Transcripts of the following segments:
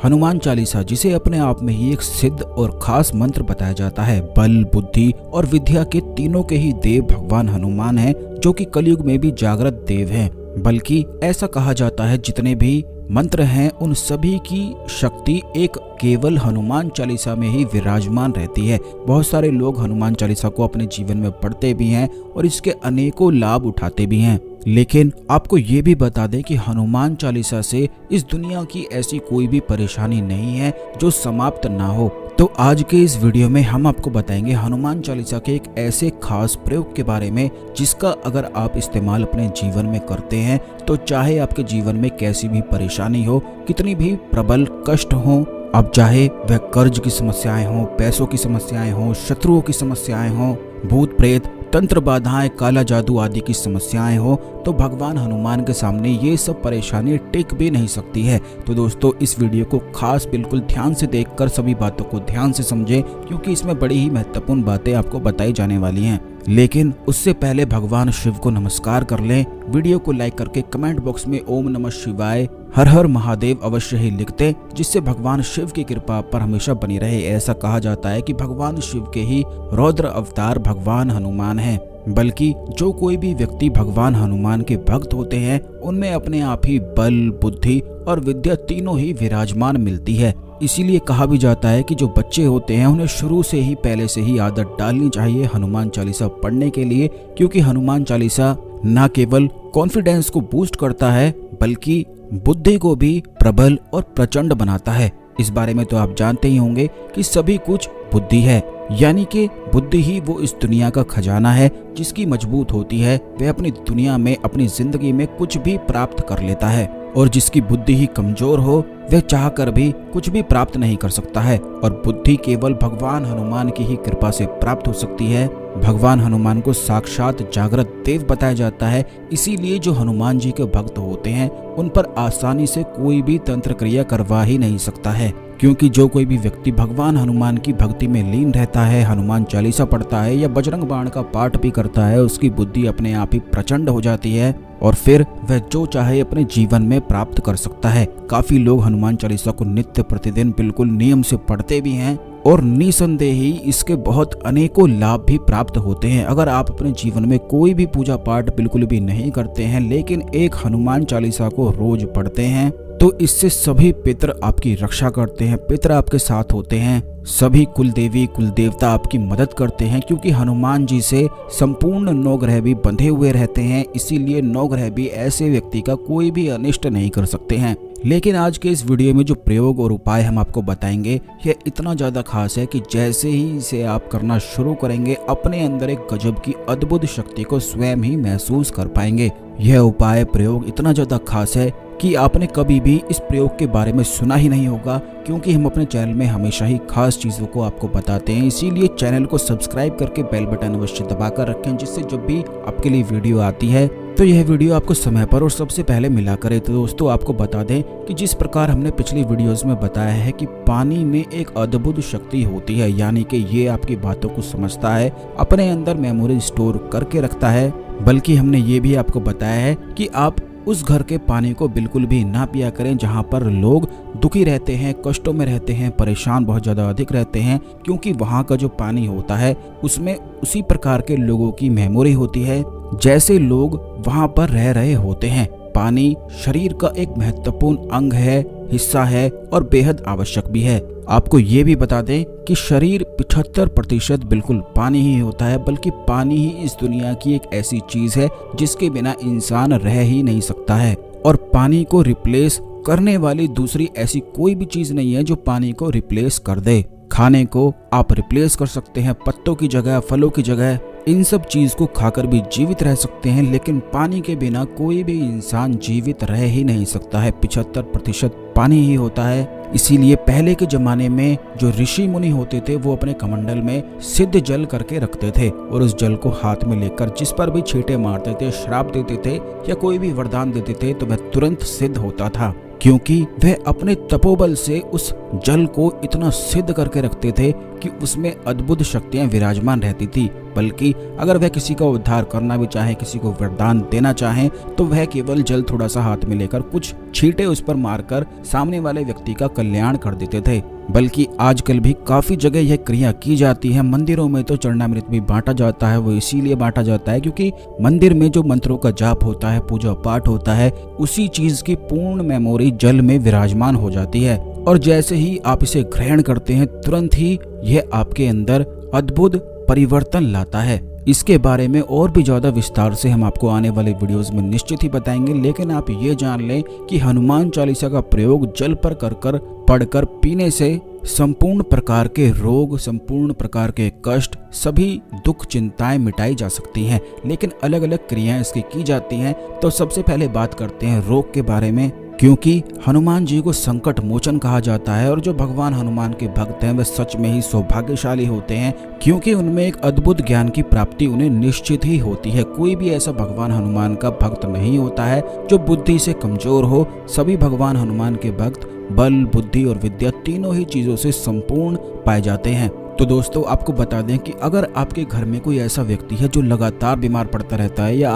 हनुमान चालीसा, जिसे अपने आप में ही एक सिद्ध और खास मंत्र बताया जाता है, बल, बुद्धि और विद्या के तीनों के ही देव भगवान हनुमान हैं, जो कि कलयुग में भी जागृत देव हैं। बल्कि ऐसा कहा जाता है जितने भी मंत्र हैं उन सभी की शक्ति एक केवल हनुमान चालीसा में ही विराजमान रहती है। बहुत सारे लोग हनुमान चालीसा को अपने जीवन में पढ़ते भी हैं और इसके अनेकों लाभ उठाते भी हैं। लेकिन आपको ये भी बता दें कि हनुमान चालीसा से इस दुनिया की ऐसी कोई भी परेशानी नहीं है जो समाप्त ना हो। तो आज के इस वीडियो में हम आपको बताएंगे हनुमान चालीसा के एक ऐसे खास प्रयोग के बारे में जिसका अगर आप इस्तेमाल अपने जीवन में करते हैं तो चाहे आपके जीवन में कैसी भी परेशानी हो, कितनी भी प्रबल कष्ट हो, अब चाहे वह कर्ज की समस्याएं हों, पैसों की समस्याएं हों, शत्रुओं की समस्याएं हों, भूत प्रेत, तंत्र बाधाएं, काला जादू आदि की समस्याएं हो, तो भगवान हनुमान के सामने ये सब परेशानी टिक भी नहीं सकती है। तो दोस्तों इस वीडियो को खास बिल्कुल ध्यान से देखकर सभी बातों को ध्यान से समझें, क्योंकि इसमें बड़ी ही महत्वपूर्ण बातें आपको बताई जाने वाली हैं। लेकिन उससे पहले भगवान शिव को नमस्कार कर लें। वीडियो को लाइक करके कमेंट बॉक्स में ओम नमः शिवाय, हर हर महादेव अवश्य ही लिख दें, जिससे भगवान शिव की कृपा पर हमेशा बनी रहे। ऐसा कहा जाता है कि भगवान शिव के ही रौद्र अवतार भगवान हनुमान हैं। बल्कि जो कोई भी व्यक्ति भगवान हनुमान के भक्त होते हैं उनमें अपने आप ही बल, बुद्धि और विद्या तीनों ही विराजमान मिलती है। इसीलिए कहा भी जाता है कि जो बच्चे होते हैं उन्हें शुरू से ही पहले से ही आदत डालनी चाहिए हनुमान चालीसा पढ़ने के लिए, क्योंकि हनुमान चालीसा न केवल कॉन्फिडेंस को बूस्ट करता है बल्कि बुद्धि को भी प्रबल और प्रचंड बनाता है। इस बारे में तो आप जानते ही होंगे कि सभी कुछ बुद्धि है, यानी कि बुद्धि ही वो इस दुनिया का खजाना है। जिसकी मजबूत होती है वह अपनी दुनिया में, अपनी जिंदगी में कुछ भी प्राप्त कर लेता है, और जिसकी बुद्धि ही कमजोर हो वह चाहकर भी कुछ भी प्राप्त नहीं कर सकता है। और बुद्धि केवल भगवान हनुमान की ही कृपा से प्राप्त हो सकती है। भगवान हनुमान को साक्षात जागृत देव बताया जाता है, इसीलिए जो हनुमान जी के भक्त होते हैं उन पर आसानी से कोई भी तंत्र क्रिया करवा ही नहीं सकता है, क्योंकि जो कोई भी व्यक्ति भगवान हनुमान की भक्ति में लीन रहता है, हनुमान चालीसा पढ़ता है या बजरंग बाण का पाठ भी करता है, उसकी बुद्धि अपने आप ही प्रचंड हो जाती है और फिर वह जो चाहे अपने जीवन में प्राप्त कर सकता है। काफी लोग हनुमान चालीसा को नित्य प्रतिदिन बिल्कुल नियम से पढ़ते भी हैं और निसंदेह ही इसके बहुत अनेकों लाभ भी प्राप्त होते हैं। अगर आप अपने जीवन में कोई भी पूजा पाठ बिल्कुल भी नहीं करते हैं लेकिन एक हनुमान चालीसा को रोज पढ़ते हैं तो इससे सभी पितर आपकी रक्षा करते हैं, पितर आपके साथ होते हैं, सभी कुल देवी कुल देवता आपकी मदद करते हैं, क्योंकि हनुमान जी से संपूर्ण नवग्रह भी बंधे हुए रहते हैं। इसीलिए नवग्रह भी ऐसे व्यक्ति का कोई भी अनिष्ट नहीं कर सकते हैं। लेकिन आज के इस वीडियो में जो प्रयोग और उपाय हम आपको बताएंगे यह इतना ज्यादा खास है कि जैसे ही इसे आप करना शुरू करेंगे अपने अंदर एक गजब की अद्भुत शक्ति को स्वयं ही महसूस कर पाएंगे। यह उपाय प्रयोग इतना ज्यादा खास है कि आपने कभी भी इस प्रयोग के बारे में सुना ही नहीं होगा, क्योंकि हम अपने चैनल में हमेशा ही खास चीजों को आपको बताते हैं। इसीलिए चैनल को सब्सक्राइब करके बेल बटन अवश्य दबाकर रखें, जिससे जब भी आपके लिए वीडियो आती है तो यह वीडियो आपको समय पर और सबसे पहले मिला करे। तो दोस्तों आपको बता दें कि जिस प्रकार हमने पिछली वीडियोस में बताया है कि पानी में एक अद्भुत शक्ति होती है, यानी कि ये आपकी बातों को समझता है, अपने अंदर मेमोरी स्टोर करके रखता है। बल्कि हमने ये भी आपको बताया है कि आप उस घर के पानी को बिल्कुल भी ना पिया करें जहां पर लोग दुखी रहते हैं, कष्टों में रहते हैं, परेशान बहुत ज्यादा अधिक रहते हैं, क्योंकि वहां का जो पानी होता है उसमें उसी प्रकार के लोगों की मेमोरी होती है जैसे लोग वहां पर रह रहे होते हैं। पानी शरीर का एक महत्वपूर्ण अंग है, हिस्सा है और बेहद आवश्यक भी है। आपको ये भी बता दें कि शरीर 75% बिल्कुल पानी ही होता है, बल्कि पानी ही इस दुनिया की एक ऐसी चीज है जिसके बिना इंसान रह ही नहीं सकता है। और पानी को रिप्लेस करने वाली दूसरी ऐसी कोई भी चीज नहीं है जो पानी को रिप्लेस कर दे। खाने को आप रिप्लेस कर सकते हैं, पत्तों की जगह, फलों की जगह, इन सब चीज को खाकर भी जीवित रह सकते हैं, लेकिन पानी के बिना कोई भी इंसान जीवित रह ही नहीं सकता है। 75% पानी ही होता है। इसीलिए पहले के जमाने में जो ऋषि मुनि होते थे वो अपने कमंडल में सिद्ध जल करके रखते थे और उस जल को हाथ में लेकर जिस पर भी छींटे मारते थे, श्राप देते थे या कोई भी वरदान देते थे तो वह तुरंत सिद्ध होता था, क्योंकि वह अपने तपोबल से उस जल को इतना सिद्ध करके रखते थे कि उसमें अद्भुत शक्तियां विराजमान रहती थी। बल्कि अगर वह किसी का उद्धार करना भी चाहे, किसी को वरदान देना चाहे, तो वह केवल जल थोड़ा सा हाथ में लेकर कुछ छींटे उस पर मारकर सामने वाले व्यक्ति का कल्याण कर देते थे। बल्कि आजकल भी काफी जगह यह क्रिया की जाती है। मंदिरों में तो चरणामृत भी बांटा जाता है। वो इसीलिए बांटा जाता है क्योंकि मंदिर में जो मंत्रों का जाप होता है, पूजा पाठ होता है, उसी चीज की पूर्ण मेमोरी जल में विराजमान हो जाती है। और जैसे ही आप इसे ग्रहण करते हैं, तुरंत ही यह आपके अंदर अद्भुत परिवर्तन लाता है। इसके बारे में और भी ज्यादा विस्तार से हम आपको आने वाले वीडियोस में निश्चित ही बताएंगे। लेकिन आप ये जान लें कि हनुमान चालीसा का प्रयोग जल पर कर पढ़कर पीने से संपूर्ण प्रकार के रोग, संपूर्ण प्रकार के कष्ट, सभी दुख चिंताएं मिटाई जा सकती हैं। लेकिन अलग अलग क्रियाएं इसकी की जाती हैं। तो सबसे पहले बात करते हैं रोग के बारे में, क्योंकि हनुमान जी को संकट मोचन कहा जाता है। और जो भगवान हनुमान के भक्त हैं वे सच में ही सौभाग्यशाली होते हैं, क्योंकि उनमें एक अद्भुत ज्ञान की प्राप्ति उन्हें निश्चित ही होती है। कोई भी ऐसा भगवान हनुमान का भक्त नहीं होता है जो बुद्धि से कमजोर हो। सभी भगवान हनुमान के भक्त बल, बुद्धि और विद्या तीनों ही चीजों से संपूर्ण पाए जाते हैं। तो दोस्तों, आपको बता दें कि अगर आपके घर में कोई ऐसा व्यक्ति है जो लगातार बीमार पड़ता रहता है, या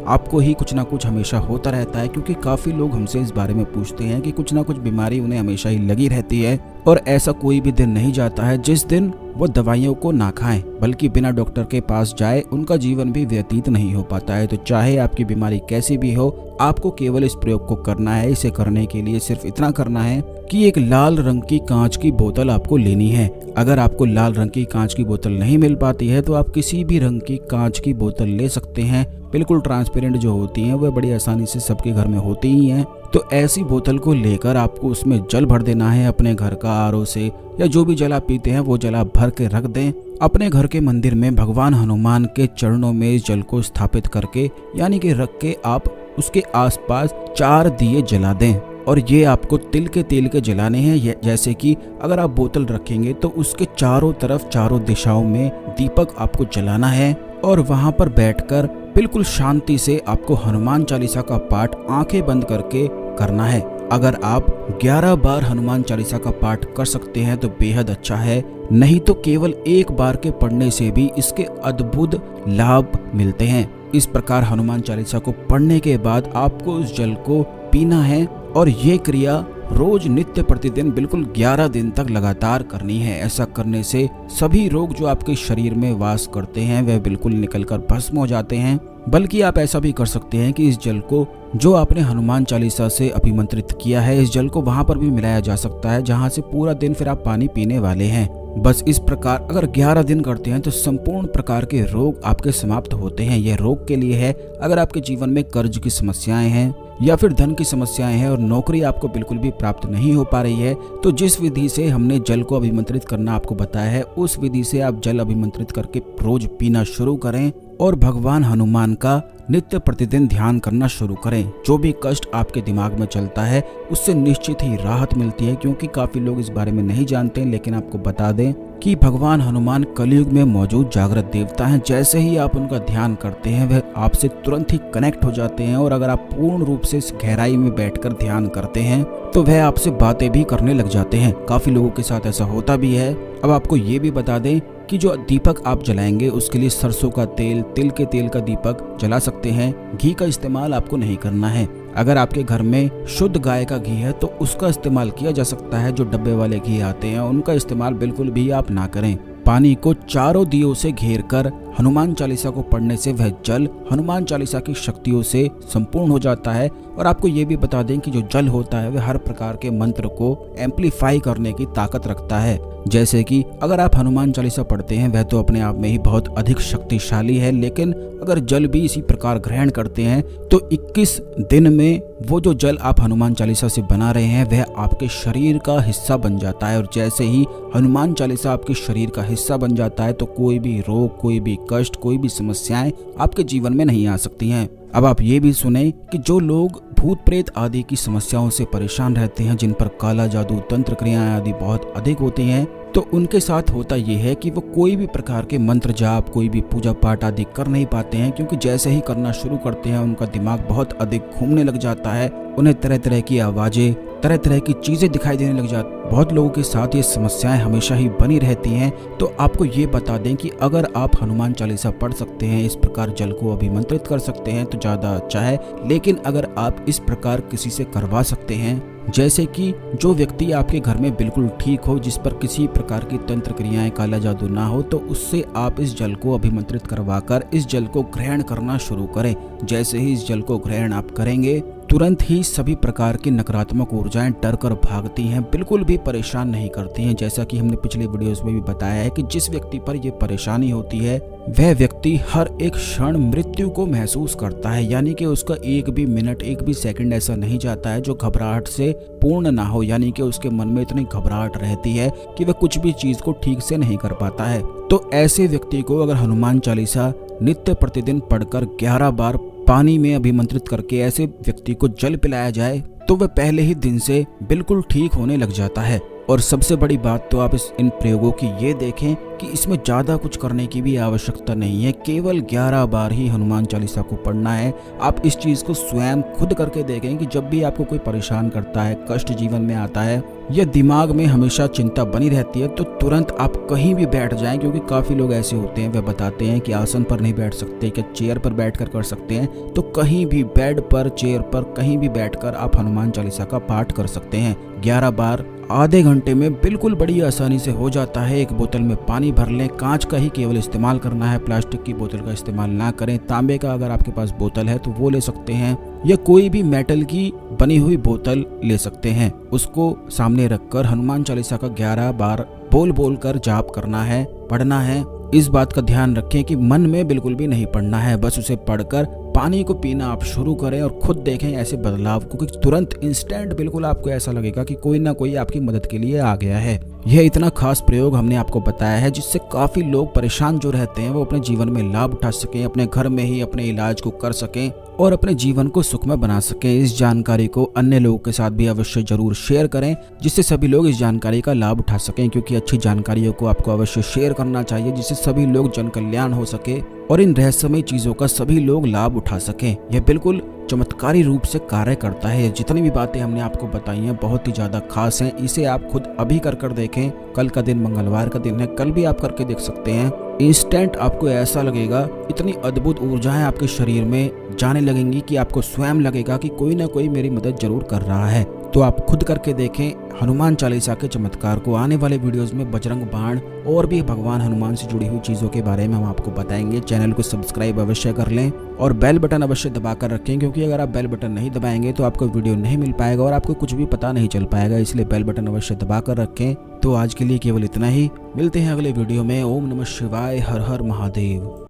आपको ही कुछ ना कुछ हमेशा होता रहता है, क्योंकि काफी लोग हमसे इस बारे में पूछते हैं कि कुछ ना कुछ बीमारी उन्हें हमेशा ही लगी रहती है, और ऐसा कोई भी दिन नहीं जाता है जिस दिन वो दवाइयों को ना खाएं, बल्कि बिना डॉक्टर के पास जाए उनका जीवन भी व्यतीत नहीं हो पाता है। तो चाहे आपकी बीमारी कैसी भी हो, आपको केवल इस प्रयोग को करना है। इसे करने के लिए सिर्फ इतना करना है कि एक लाल रंग की कांच की बोतल आपको लेनी है। अगर आपको लाल रंग की कांच की बोतल नहीं मिल पाती है तो आप किसी भी रंग की कांच की बोतल ले सकते हैं। बिल्कुल ट्रांसपेरेंट जो होती हैं वह बड़ी आसानी से सबके घर में होती ही हैं। तो ऐसी बोतल को लेकर आपको उसमें जल भर देना है। अपने घर का आरओ से या जो भी जल आप पीते हैं वो जल आप भर के रख दें। अपने घर के मंदिर में भगवान हनुमान के चरणों में इस जल को स्थापित करके, यानी कि रख के, आप उसके आसपास 4 दिए जला दें। और ये आपको तिल के तेल के जलाने हैं। जैसे कि अगर आप बोतल रखेंगे तो उसके चारों तरफ, चारों दिशाओं में दीपक आपको जलाना है। और वहां पर बैठकर बिल्कुल शांति से आपको हनुमान चालीसा का पाठ आंखें बंद करके करना है। अगर आप 11 बार हनुमान चालीसा का पाठ कर सकते हैं तो बेहद अच्छा है, नहीं तो केवल एक बार के पढ़ने से भी इसके अद्भुत लाभ मिलते हैं। इस प्रकार हनुमान चालीसा को पढ़ने के बाद आपको उस जल को पीना है, और ये क्रिया रोज नित्य प्रतिदिन बिल्कुल 11 दिन तक लगातार करनी है। ऐसा करने से सभी रोग जो आपके शरीर में वास करते हैं वह बिल्कुल निकलकर भस्म हो जाते हैं। बल्कि आप ऐसा भी कर सकते हैं कि इस जल को जो आपने हनुमान चालीसा से अभिमंत्रित किया है, इस जल को वहां पर भी मिलाया जा सकता है, जहां से पूरा दिन फिर आप पानी पीने वाले हैं। बस इस प्रकार अगर 11 दिन करते हैं तो संपूर्ण प्रकार के रोग आपके समाप्त होते हैं। यह रोग के लिए है। अगर आपके जीवन में कर्ज की समस्याएं हैं या फिर धन की समस्याएं हैं और नौकरी आपको बिल्कुल भी प्राप्त नहीं हो पा रही है, तो जिस विधि से हमने जल को अभिमंत्रित करना आपको बताया है, उस विधि से आप जल अभिमंत्रित करके रोज पीना शुरू करें और भगवान हनुमान का नित्य प्रतिदिन ध्यान करना शुरू करें। जो भी कष्ट आपके दिमाग में चलता है उससे निश्चित ही राहत मिलती है, क्योंकि काफी लोग इस बारे में नहीं जानते। लेकिन आपको बता दें कि भगवान हनुमान कलयुग में मौजूद जागृत देवता हैं। जैसे ही आप उनका ध्यान करते हैं वह आपसे तुरंत ही कनेक्ट हो जाते हैं, और अगर आप पूर्ण रूप से इस गहराई में बैठकर ध्यान करते हैं तो वह आपसे बातें भी करने लग जाते हैं। काफी लोगों के साथ ऐसा होता भी है। अब आपको ये भी बता दें कि जो दीपक आप जलाएंगे उसके लिए सरसों का तेल, तिल के तेल का दीपक जला सकते हैं। घी का इस्तेमाल आपको नहीं करना है। अगर आपके घर में शुद्ध गाय का घी है तो उसका इस्तेमाल किया जा सकता है। जो डब्बे वाले घी आते हैं उनका इस्तेमाल बिल्कुल भी आप ना करें। पानी को चारों दियों से घेर कर हनुमान चालीसा को पढ़ने से वह जल हनुमान चालीसा की शक्तियों से संपूर्ण हो जाता है। और आपको ये भी बता दें कि जो जल होता है वह हर प्रकार के मंत्र को एम्पलीफाई करने की ताकत रखता है। जैसे कि अगर आप हनुमान चालीसा पढ़ते हैं वह तो अपने आप में ही बहुत अधिक शक्तिशाली है, लेकिन अगर जल भी इसी प्रकार ग्रहण करते हैं तो 21 दिन में वो जो जल आप हनुमान चालीसा से बना रहे हैं वह आपके शरीर का हिस्सा बन जाता है। और जैसे ही हनुमान चालीसा आपके शरीर का हिस्सा बन जाता है तो कोई भी रोग, कोई भी कष्ट, कोई भी समस्याएं आपके जीवन में नहीं आ सकती हैं। अब आप ये भी सुने कि जो लोग भूत प्रेत आदि की समस्याओं से परेशान रहते हैं, जिन पर काला जादू, तंत्र क्रियाएं आदि बहुत अधिक होती हैं, तो उनके साथ होता यह है कि वो कोई भी प्रकार के मंत्र जाप, कोई भी पूजा पाठ आदि कर नहीं पाते हैं, क्योंकि जैसे ही करना शुरू करते हैं उनका दिमाग बहुत अधिक घूमने लग जाता है। उन्हें तरह तरह की आवाजें तरह तरह की चीजें दिखाई देने लग जाती। बहुत लोगों के साथ ये समस्याएं हमेशा ही बनी रहती हैं। तो आपको ये बता दें कि अगर आप हनुमान चालीसा पढ़ सकते हैं, इस प्रकार जल को अभिमंत्रित कर सकते हैं तो ज़्यादा अच्छा है। लेकिन अगर आप इस प्रकार किसी से करवा सकते हैं, जैसे कि जो व्यक्ति आपके घर में बिल्कुल ठीक हो, जिस पर किसी प्रकार की तंत्र क्रियाएं, काला जादू ना हो, तो उससे आप इस जल को अभिमंत्रित करवाकर इस जल को ग्रहण करना शुरू करें। जैसे ही इस जल को ग्रहण आप करेंगे, तुरंत ही सभी प्रकार की नकारात्मक ऊर्जाएं डर कर भागती हैं, बिल्कुल भी परेशान नहीं करती हैं। जैसा कि हमने पिछले वीडियोस में भी बताया है कि जिस व्यक्ति पर यह परेशानी होती है वह व्यक्ति हर एक क्षण मृत्यु को महसूस करता है, यानी कि उसका एक भी मिनट, एक भी सेकंड ऐसा नहीं जाता है जो घबराहट से पूर्ण ना हो, यानी कि उसके मन में इतनी घबराहट रहती है कि वह कुछ भी चीज को ठीक से नहीं कर पाता है। तो ऐसे व्यक्ति को अगर हनुमान चालीसा नित्य प्रतिदिन पढ़कर 11 बार पानी में अभिमंत्रित करके ऐसे व्यक्ति को जल पिलाया जाए तो वह पहले ही दिन से बिल्कुल ठीक होने लग जाता है। और सबसे बड़ी बात तो आप इन प्रयोगों की ये देखें कि इसमें ज़्यादा कुछ करने की भी आवश्यकता नहीं है, केवल 11 बार ही हनुमान चालीसा को पढ़ना है। आप इस चीज़ को स्वयं खुद करके देखें कि जब भी आपको कोई परेशान करता है, कष्ट जीवन में आता है या दिमाग में हमेशा चिंता बनी रहती है, तो तुरंत आप कहीं भी बैठ जाएं, क्योंकि काफ़ी लोग ऐसे होते हैं वे बताते हैं कि आसन पर नहीं बैठ सकते, क्या चेयर पर बैठकर कर सकते हैं। तो कहीं भी बेड पर, चेयर पर, कहीं भी बैठकर आप हनुमान चालीसा का पाठ कर सकते हैं। 11 बार आधे घंटे में बिल्कुल बड़ी आसानी से हो जाता है। एक बोतल में पानी भर लें, कांच का ही केवल इस्तेमाल करना है, प्लास्टिक की बोतल का इस्तेमाल ना करें। तांबे का अगर आपके पास बोतल है तो वो ले सकते हैं, या कोई भी मेटल की बनी हुई बोतल ले सकते हैं। उसको सामने रखकर हनुमान चालीसा का 11 बार बोल बोल कर जाप करना है, पढ़ना है। इस बात का ध्यान रखें कि मन में बिल्कुल भी नहीं पढ़ना है, बस उसे पढ़कर पानी को पीना आप शुरू करें और खुद देखें ऐसे बदलाव को, कि तुरंत इंस्टेंट बिल्कुल आपको ऐसा लगेगा कि कोई ना कोई आपकी मदद के लिए आ गया है। यह इतना खास प्रयोग हमने आपको बताया है जिससे काफी लोग परेशान जो रहते हैं वो अपने जीवन में लाभ उठा सकें, अपने घर में ही अपने इलाज को कर सकें और अपने जीवन को सुखमय बना सकें। इस जानकारी को अन्य लोगों के साथ भी अवश्य जरूर शेयर करें, जिससे सभी लोग इस जानकारी का लाभ उठा सकें, क्योंकि अच्छी जानकारियों को आपको अवश्य शेयर करना चाहिए, जिससे सभी लोग जन कल्याण हो सके और इन रहस्यमय चीजों का सभी लोग लाभ उठा सकें। यह बिल्कुल चमत्कारी रूप से कार्य करता है। जितनी भी बातें हमने आपको बताई हैं बहुत ही ज्यादा खास हैं। इसे आप खुद अभी कर देखें। कल का दिन मंगलवार का दिन है, कल भी आप करके देख सकते हैं। इंस्टेंट आपको ऐसा लगेगा, इतनी अद्भुत ऊर्जाएं आपके शरीर में जाने लगेंगी कि आपको स्वयं लगेगा कि कोई ना कोई मेरी मदद जरूर कर रहा है। तो आप खुद करके देखें हनुमान चालीसा के चमत्कार को। आने वाले वीडियोस में बजरंग बाण और भी भगवान हनुमान से जुड़ी हुई चीजों के बारे में हम आपको बताएंगे। चैनल को सब्सक्राइब अवश्य कर लें और बेल बटन अवश्य दबा कर रखें, क्योंकि अगर आप बेल बटन नहीं दबाएंगे तो आपको वीडियो नहीं मिल पाएगा और आपको कुछ भी पता नहीं चल पाएगा। इसलिए बेल बटन अवश्य दबा कर रखें। तो आज के लिए केवल इतना ही, मिलते हैं अगले वीडियो में। ओम नमः शिवाय, हर हर महादेव।